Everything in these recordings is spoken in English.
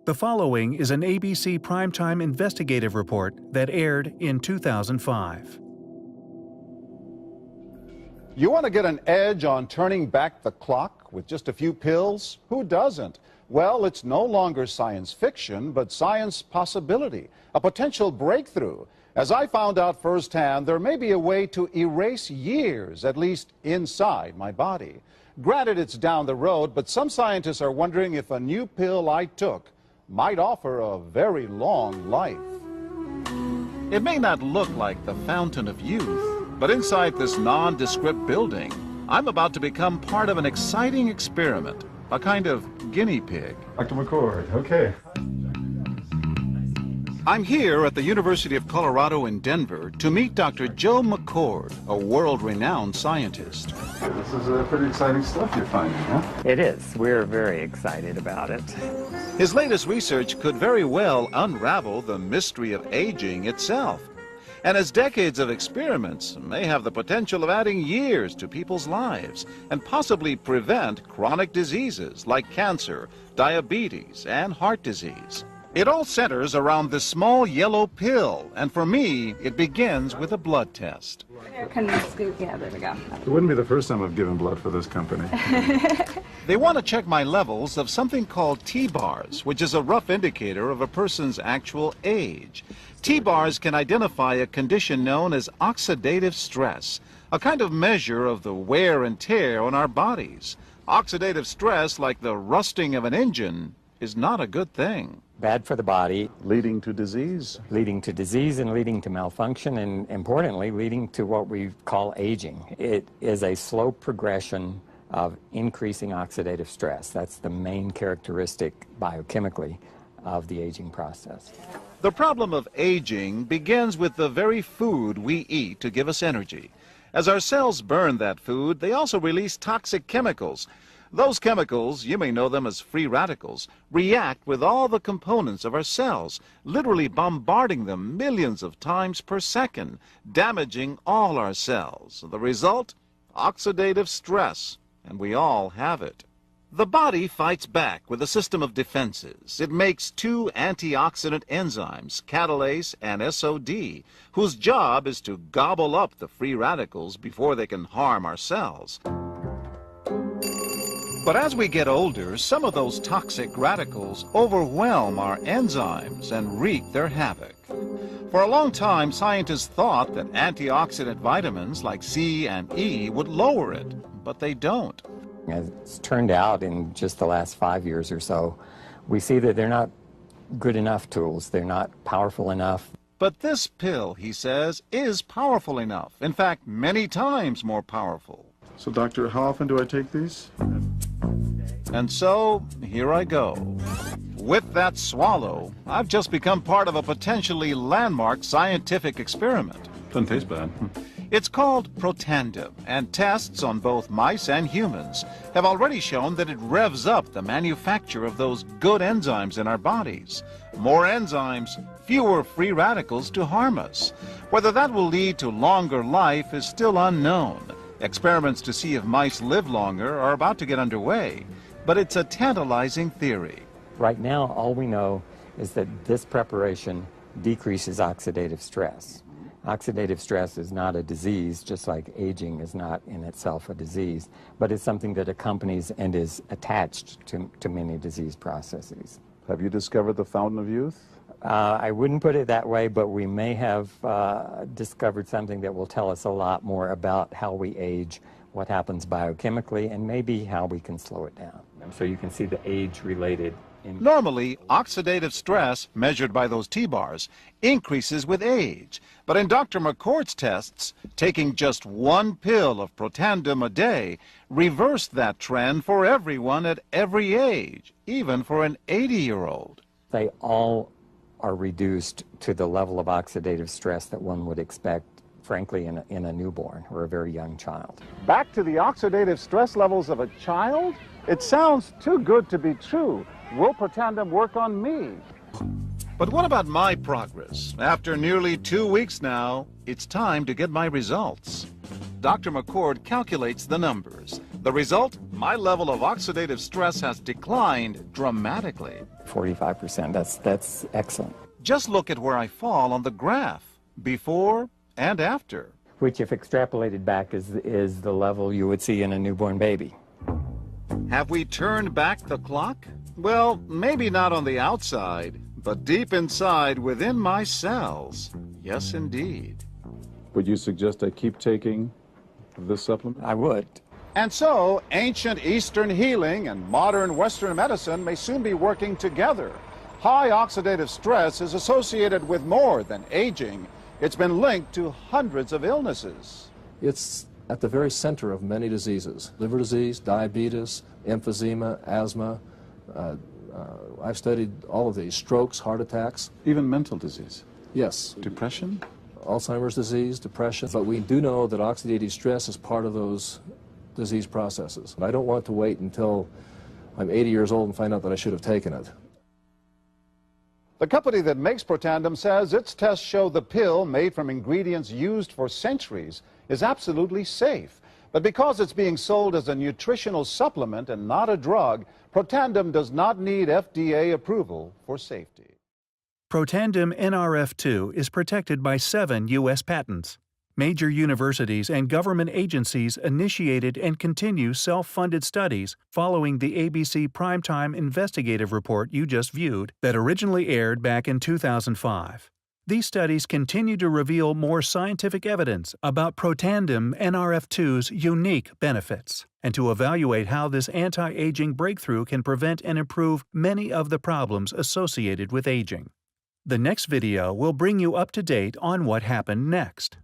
The following is an ABC Primetime Investigative report that aired in 2005. You want to get an edge on turning back the clock with just a few pills? Who doesn't? Well, it's no longer science fiction, but science possibility, a potential breakthrough. As I found out firsthand, there may be a way to erase years, at least inside my body. Granted, it's down the road, but some scientists are wondering if a new pill I took might offer a very long life. It may not look like the fountain of youth, but inside this nondescript building, I'm about to become part of an exciting experiment, a kind of guinea pig. Dr. McCord, okay. I'm here at the University of Colorado in Denver to meet Dr. Joe McCord, a world-renowned scientist. This is pretty exciting stuff you're finding, huh? It is. We're very excited about it. His latest research could very well unravel the mystery of aging itself. And his decades of experiments may have the potential of adding years to people's lives and possibly prevent chronic diseases like cancer, diabetes, and heart disease. It all centers around this small yellow pill, and for me, it begins with a blood test. Can we scoop? Yeah, there we go. It wouldn't be the first time I've given blood for this company. They want to check my levels of something called T-bars, which is a rough indicator of a person's actual age. T-bars can identify a condition known as oxidative stress, a kind of measure of the wear and tear on our bodies. Oxidative stress, like the rusting of an engine, is not a good thing. Bad for the body. Leading to disease. Leading to disease and leading to malfunction, and importantly, leading to what we call aging. It is a slow progression of increasing oxidative stress. That's the main characteristic biochemically of the aging process. The problem of aging begins with the very food we eat to give us energy. As our cells burn that food, they also release toxic chemicals. Those chemicals, you may know them as free radicals, react with all the components of our cells, literally bombarding them millions of times per second, damaging all our cells. The result? Oxidative stress, and we all have it. The body fights back with a system of defenses. It makes two antioxidant enzymes, catalase and SOD, whose job is to gobble up the free radicals before they can harm our cells. But as we get older, some of those toxic radicals overwhelm our enzymes and wreak their havoc. For a long time, scientists thought that antioxidant vitamins like C and E would lower it, but they don't. As it's turned out in just the last 5 years or so, we see that they're not good enough tools. They're not powerful enough. But this pill, he says, is powerful enough. In fact, many times more powerful. So, doctor, how often do I take these? And so, here I go. With that swallow, I've just become part of a potentially landmark scientific experiment. Doesn't taste bad. It's called Protandim, and tests on both mice and humans have already shown that it revs up the manufacture of those good enzymes in our bodies. More enzymes, fewer free radicals to harm us. Whether that will lead to longer life is still unknown. Experiments to see if mice live longer are about to get underway, but it's a tantalizing theory. Right now, all we know is that this preparation decreases oxidative stress. Oxidative stress is not a disease, just like aging is not in itself a disease, but it's something that accompanies and is attached to many disease processes. Have you discovered the fountain of youth? I wouldn't put it that way, but we may have discovered something that will tell us a lot more about how we age, what happens biochemically, and maybe how we can slow it down. So you can see the age-related. Normally, oxidative stress, measured by those T-bars, increases with age. But in Dr. McCord's tests, taking just one pill of Protandim a day reversed that trend for everyone at every age, even for an 80-year-old. They all are reduced to the level of oxidative stress that one would expect, frankly, in a newborn or a very young child. Back to the oxidative stress levels of a child? It sounds too good to be true. Will Protandim work on me? But what about my progress? After nearly 2 weeks now, it's time to get my results. Dr. McCord calculates the numbers. The result? my level of oxidative stress has declined dramatically. 45%, that's excellent. Just look at where I fall on the graph, before and after. Which, if extrapolated back, is the level you would see in a newborn baby. Have we turned back the clock? Well, maybe not on the outside, but deep inside within my cells. Yes, indeed. Would you suggest I keep taking this supplement? I would. And so, ancient Eastern healing and modern Western medicine may soon be working together. High oxidative stress is associated with more than aging. It's been linked to hundreds of illnesses. It's at the very center of many diseases: liver disease, diabetes, emphysema, asthma. I've studied all of these: strokes, heart attacks. Even mental disease? Yes. Depression? Alzheimer's disease, depression. But we do know that oxidative stress is part of those disease processes. I don't want to wait until I'm 80 years old and find out that I should have taken it. The company that makes Protandim says its tests show the pill, made from ingredients used for centuries, is absolutely safe. But because it's being sold as a nutritional supplement and not a drug, Protandim does not need FDA approval for safety. Protandim NRF2 is protected by 7 U.S. patents. Major universities and government agencies initiated and continue self-funded studies following the ABC Primetime Investigative report you just viewed that originally aired back in 2005. These studies continue to reveal more scientific evidence about Protandim NRF2's unique benefits and to evaluate how this anti-aging breakthrough can prevent and improve many of the problems associated with aging. The next video will bring you up to date on what happened next.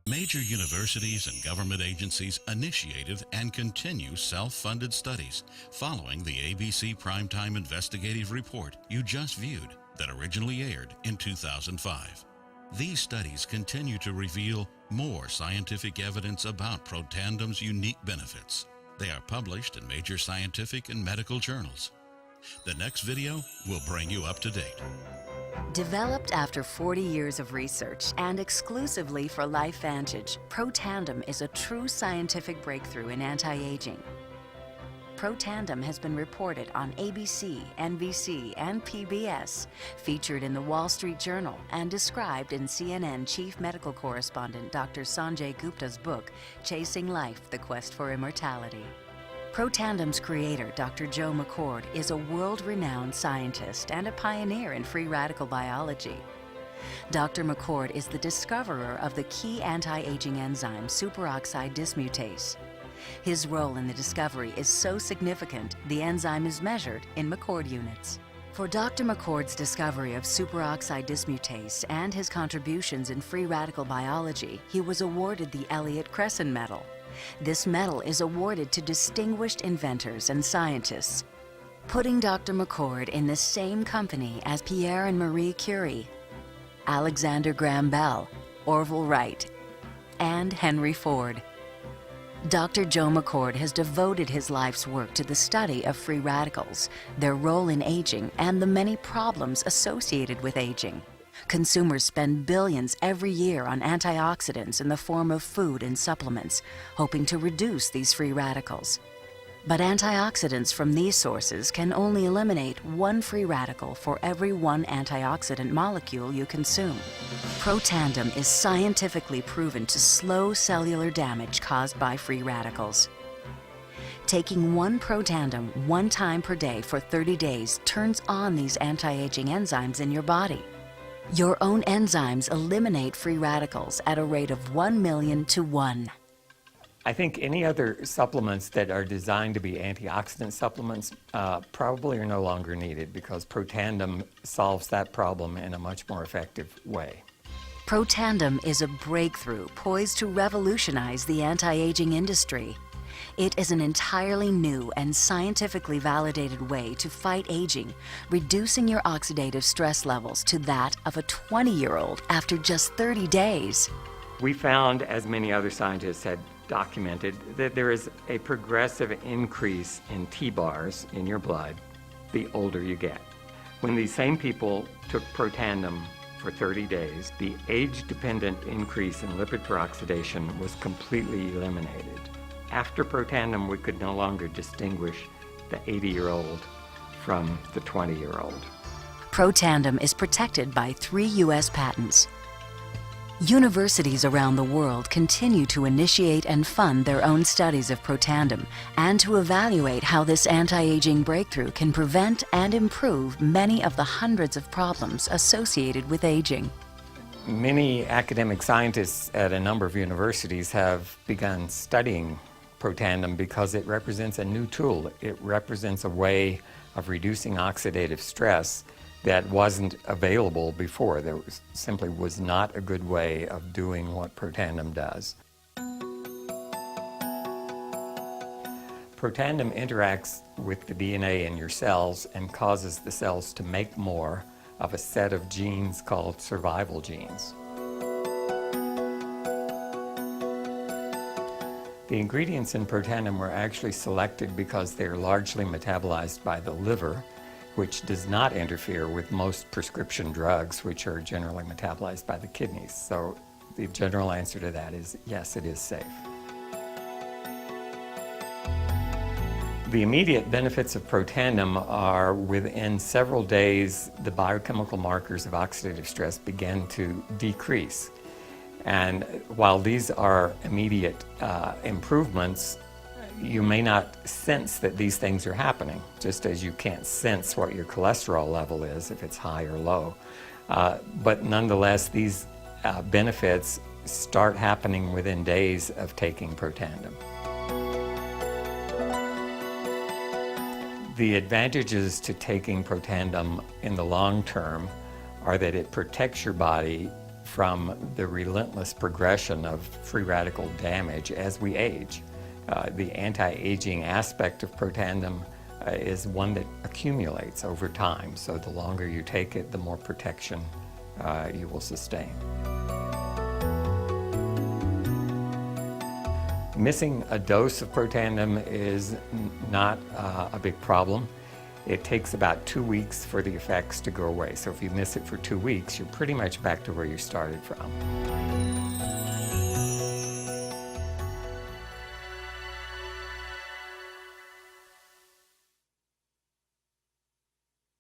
Major universities and government agencies initiated and continue self-funded studies following the ABC Primetime Investigative report you just viewed that originally aired in 2005. These studies continue to reveal more scientific evidence about Protandim's unique benefits. They are published in major scientific and medical journals. The next video will bring you up to date. Developed after 40 years of research and exclusively for Lifevantage, Protandim is a true scientific breakthrough in anti-aging. Protandim has been reported on ABC, NBC, and PBS, featured in the Wall Street Journal, and described in CNN Chief Medical Correspondent Dr. Sanjay Gupta's book, Chasing Life: The Quest for Immortality. Protandim's creator, Dr. Joe McCord, is a world-renowned scientist and a pioneer in free radical biology. Dr. McCord is the discoverer of the key anti-aging enzyme superoxide dismutase. His role in the discovery is so significant, the enzyme is measured in McCord units. For Dr. McCord's discovery of superoxide dismutase and his contributions in free radical biology, he was awarded the Elliott-Cresson Medal. This medal is awarded to distinguished inventors and scientists, putting Dr. McCord in the same company as Pierre and Marie Curie, Alexander Graham Bell, Orville Wright, and Henry Ford. Dr. Joe McCord has devoted his life's work to the study of free radicals, their role in aging, and the many problems associated with aging. Consumers spend billions every year on antioxidants in the form of food and supplements, hoping to reduce these free radicals. But antioxidants from these sources can only eliminate 1 free radical for every 1 antioxidant molecule you consume. Protandim is scientifically proven to slow cellular damage caused by free radicals. Taking 1 Protandim 1 time per day for 30 days turns on these anti-aging enzymes in your body. Your own enzymes eliminate free radicals at a rate of 1 million to 1. I think any other supplements that are designed to be antioxidant supplements probably are no longer needed because Protandim solves that problem in a much more effective way. Protandim is a breakthrough poised to revolutionize the anti-aging industry. It is an entirely new and scientifically validated way to fight aging, reducing your oxidative stress levels to that of a 20-year-old after just 30 days. We found, as many other scientists had documented, that there is a progressive increase in T-bars in your blood the older you get. When these same people took Protandim for 30 days, the age-dependent increase in lipid peroxidation was completely eliminated. After Protandim, we could no longer distinguish the 80-year-old from the 20-year-old. Protandim is protected by 3 U.S. patents. Universities around the world continue to initiate and fund their own studies of Protandim and to evaluate how this anti-aging breakthrough can prevent and improve many of the hundreds of problems associated with aging. Many academic scientists at a number of universities have begun studying Protandim because it represents a new tool. It represents a way of reducing oxidative stress that wasn't available before. There simply was not a good way of doing what Protandim does. Protandim interacts with the DNA in your cells and causes the cells to make more of a set of genes called survival genes. The ingredients in Protandim were actually selected because they're largely metabolized by the liver, which does not interfere with most prescription drugs, which are generally metabolized by the kidneys. So the general answer to that is yes, it is safe. The immediate benefits of Protandim are within several days, the biochemical markers of oxidative stress begin to decrease. And while these are immediate improvements, you may not sense that these things are happening, just as you can't sense what your cholesterol level is if it's high or low. But nonetheless, these benefits start happening within days of taking Protandim. The advantages to taking Protandim in the long term are that it protects your body from the relentless progression of free radical damage as we age. The anti-aging aspect of Protandim is one that accumulates over time, so the longer you take it, the more protection you will sustain. Missing a dose of Protandim is not a big problem. It takes about 2 weeks for the effects to go away, so if you miss it for 2 weeks, you're pretty much back to where you started from.